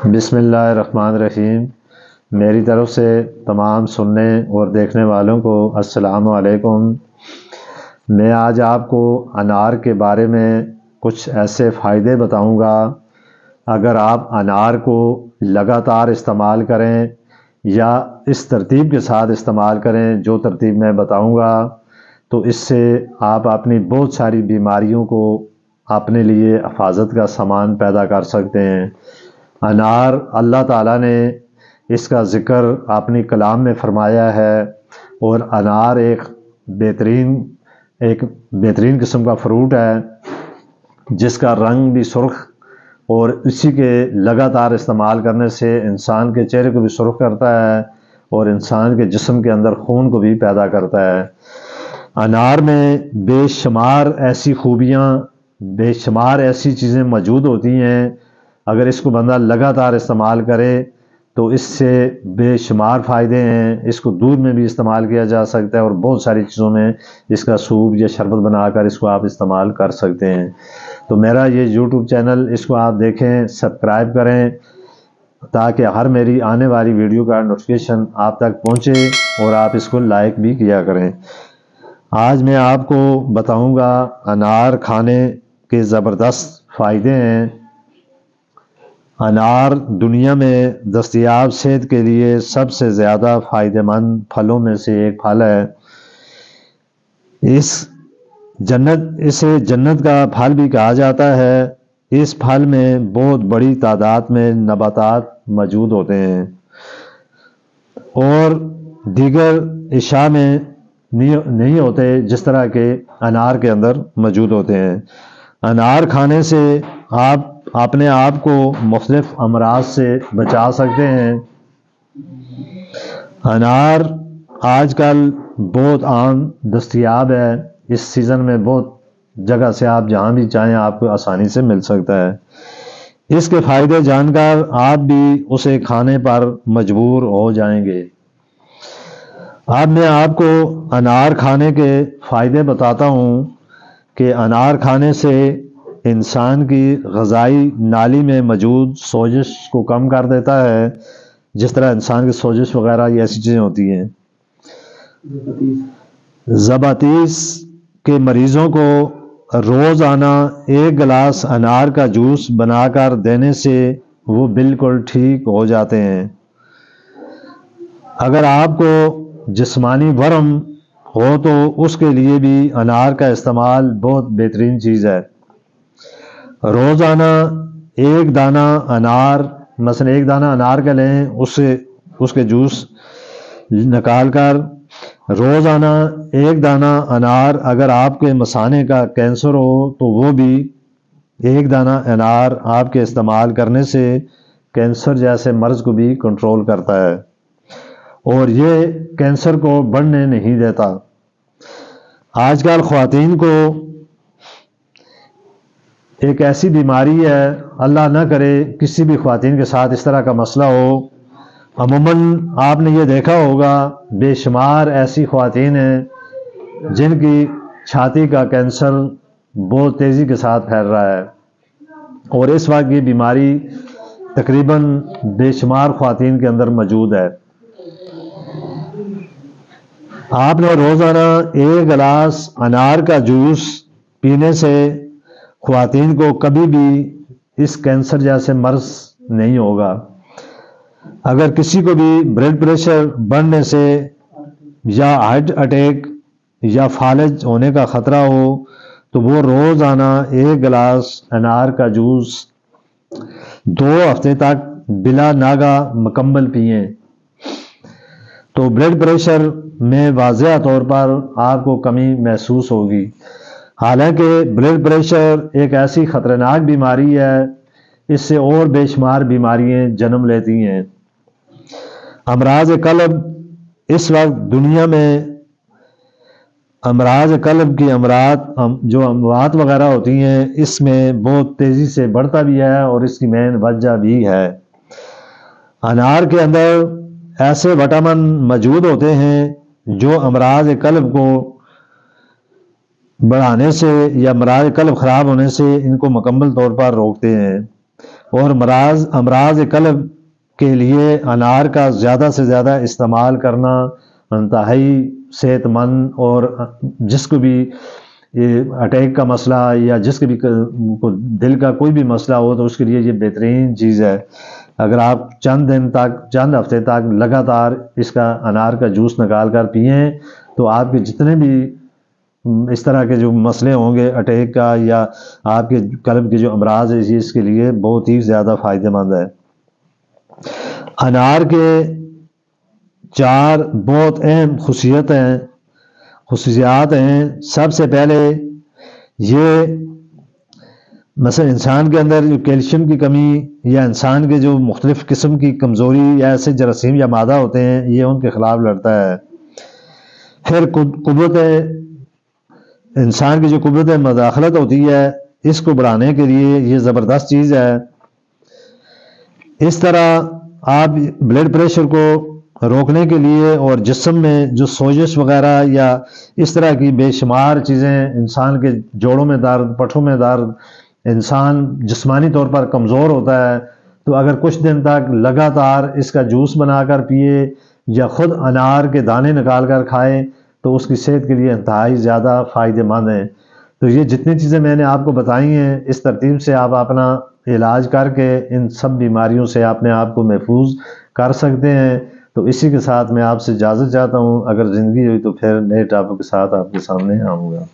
بسم اللہ الرحمن الرحیم۔ میری طرف سے تمام سننے اور دیکھنے والوں کو السلام علیکم۔ میں آج آپ کو انار کے بارے میں کچھ ایسے فائدے بتاؤں گا۔ اگر آپ انار کو لگاتار استعمال کریں یا اس ترتیب کے ساتھ استعمال کریں جو ترتیب میں بتاؤں گا، تو اس سے آپ اپنی بہت ساری بیماریوں کو اپنے لیے حفاظت کا سامان پیدا کر سکتے ہیں۔ انار اللہ تعالیٰ نے اس کا ذکر اپنی کلام میں فرمایا ہے، اور انار ایک بہترین قسم کا فروٹ ہے جس کا رنگ بھی سرخ، اور اسی کے لگاتار استعمال کرنے سے انسان کے چہرے کو بھی سرخ کرتا ہے اور انسان کے جسم کے اندر خون کو بھی پیدا کرتا ہے۔ انار میں بے شمار ایسی خوبیاں، بے شمار ایسی چیزیں موجود ہوتی ہیں۔ اگر اس کو بندہ لگاتار استعمال کرے تو اس سے بے شمار فائدے ہیں۔ اس کو دودھ میں بھی استعمال کیا جا سکتا ہے اور بہت ساری چیزوں میں اس کا سوپ یا شربت بنا کر اس کو آپ استعمال کر سکتے ہیں۔ تو میرا یہ یوٹیوب چینل، اس کو آپ دیکھیں، سبسکرائب کریں تاکہ ہر میری آنے والی ویڈیو کا نوٹیفیکیشن آپ تک پہنچے، اور آپ اس کو لائک بھی کیا کریں۔ آج میں آپ کو بتاؤں گا انار کھانے کے زبردست فائدے ہیں۔ انار دنیا میں دستیاب صحت کے لیے سب سے زیادہ فائدہ مند پھلوں میں سے ایک پھل ہے۔ اسے جنت کا پھل بھی کہا جاتا ہے۔ اس پھل میں بہت بڑی تعداد میں نباتات موجود ہوتے ہیں اور دیگر اشیاء میں نہیں ہوتے جس طرح کے انار کے اندر موجود ہوتے ہیں۔ انار کھانے سے آپ اپنے آپ کو مختلف امراض سے بچا سکتے ہیں۔ انار آج کل بہت عام دستیاب ہے۔ اس سیزن میں بہت جگہ سے آپ جہاں بھی چاہیں آپ کو آسانی سے مل سکتا ہے۔ اس کے فائدے جان کر آپ بھی اسے کھانے پر مجبور ہو جائیں گے۔ اب میں آپ کو انار کھانے کے فائدے بتاتا ہوں کہ انار کھانے سے انسان کی غذائی نالی میں موجود سوزش کو کم کر دیتا ہے، جس طرح انسان کی سوزش وغیرہ یہ ایسی چیزیں ہوتی ہیں۔ ذیابیطس کے مریضوں کو روزانہ 1 گلاس انار کا جوس بنا کر دینے سے وہ بالکل ٹھیک ہو جاتے ہیں۔ اگر آپ کو جسمانی ورم ہو تو اس کے لیے بھی انار کا استعمال بہت بہترین چیز ہے۔ روزانہ 1 دانہ انار، مثلا 1 دانہ انار کا لیں، اس کے جوس نکال کر روزانہ 1 دانہ انار، اگر آپ کے مثانے کا کینسر ہو تو وہ بھی 1 دانہ انار آپ کے استعمال کرنے سے کینسر جیسے مرض کو بھی کنٹرول کرتا ہے اور یہ کینسر کو بڑھنے نہیں دیتا۔ آج کل خواتین کو ایک ایسی بیماری ہے، اللہ نہ کرے کسی بھی خواتین کے ساتھ اس طرح کا مسئلہ ہو، عموماً آپ نے یہ دیکھا ہوگا بے شمار ایسی خواتین ہیں جن کی چھاتی کا کینسر بہت تیزی کے ساتھ پھیل رہا ہے، اور اس وقت یہ بیماری تقریباً بے شمار خواتین کے اندر موجود ہے۔ آپ نے روزانہ 1 گلاس انار کا جوس پینے سے خواتین کو کبھی بھی اس کینسر جیسے مرض نہیں ہوگا۔ اگر کسی کو بھی بلڈ پریشر بڑھنے سے یا ہارٹ اٹیک یا فالج ہونے کا خطرہ ہو تو وہ روزانہ 1 گلاس انار کا جوس 2 ہفتے تک بلا ناغہ مکمل پئیں تو بلڈ پریشر میں واضح طور پر آپ کو کمی محسوس ہوگی۔ حالانکہ بلڈ پریشر ایک ایسی خطرناک بیماری ہے، اس سے اور بے شمار بیماریاں جنم لیتی ہیں۔ امراض قلب، اس وقت دنیا میں امراض قلب کی جو اموات وغیرہ ہوتی ہیں، اس میں بہت تیزی سے بڑھتا بھی ہے اور اس کی مین وجہ بھی ہے۔ انار کے اندر ایسے وٹامن موجود ہوتے ہیں جو امراض قلب کو بڑھانے سے یا امراض قلب خراب ہونے سے ان کو مکمل طور پر روکتے ہیں۔ اور امراض قلب کے لیے انار کا زیادہ سے زیادہ استعمال کرنا انتہائی صحت مند، اور جس کو بھی یہ اٹیک کا مسئلہ یا جس کے بھی دل کا کوئی بھی مسئلہ ہو تو اس کے لیے یہ بہترین چیز ہے۔ اگر آپ چند ہفتے تک لگاتار اس کا انار کا جوس نکال کر پئیں تو آپ کے جتنے بھی اس طرح کے جو مسئلے ہوں گے اٹیک کا یا آپ کے قلب کے جو امراض ہے، اس کے لیے بہت ہی زیادہ فائدہ مند ہے۔ انار کے 4 بہت اہم خصوصیات ہیں۔ سب سے پہلے یہ مثلا انسان کے اندر جو کیلشیم کی کمی یا انسان کے جو مختلف قسم کی کمزوری یا ایسے جراثیم یا مادہ ہوتے ہیں، یہ ان کے خلاف لڑتا ہے۔ پھر انسان کی جو قوت مداخلت ہوتی ہے، اس کو بڑھانے کے لیے یہ زبردست چیز ہے۔ اس طرح آپ بلڈ پریشر کو روکنے کے لیے اور جسم میں جو سوزش وغیرہ یا اس طرح کی بے شمار چیزیں، انسان کے جوڑوں میں درد، پٹھوں میں درد، انسان جسمانی طور پر کمزور ہوتا ہے، تو اگر کچھ دن تک لگاتار اس کا جوس بنا کر پیے یا خود انار کے دانے نکال کر کھائیں تو اس کی صحت کے لیے انتہائی زیادہ فائدہ مند ہیں۔ تو یہ جتنی چیزیں میں نے آپ کو بتائی ہیں، اس ترتیب سے آپ اپنا علاج کر کے ان سب بیماریوں سے اپنے آپ کو محفوظ کر سکتے ہیں۔ تو اسی کے ساتھ میں آپ سے اجازت چاہتا ہوں، اگر زندگی ہوئی تو پھر نئے ٹاپک کے ساتھ آپ کے سامنے آؤں گا۔